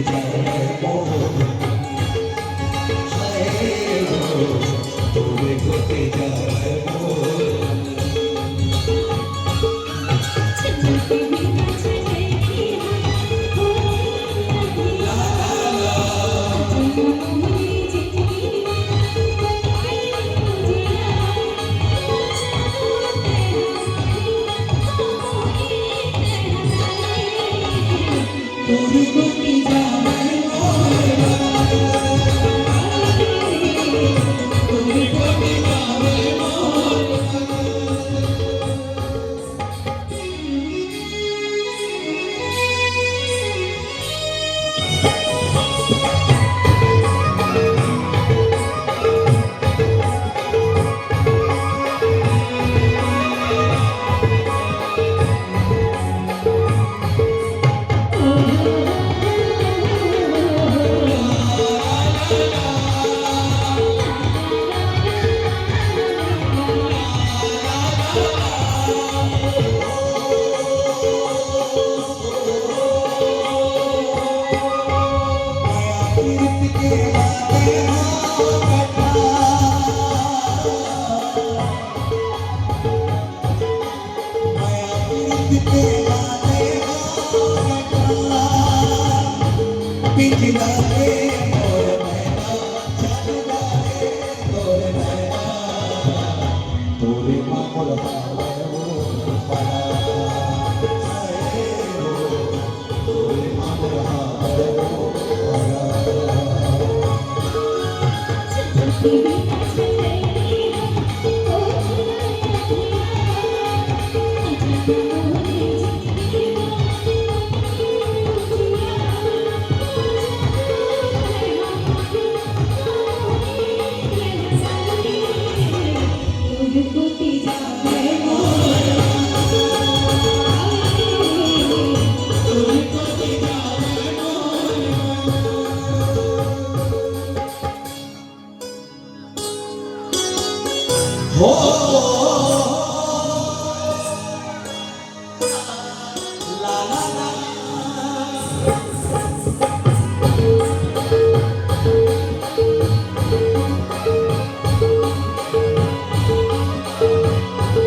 যায় মোর হায় গো তোরে ঘটে যায় মোর তোরে ঘটে যায় তোরে ঘটে যায় पिछला के मोर मैना चलना रे मोर मैना तोरे मामल भावे ओ पड़ा हाय गो तोरे मामल भावे ओ पड़ा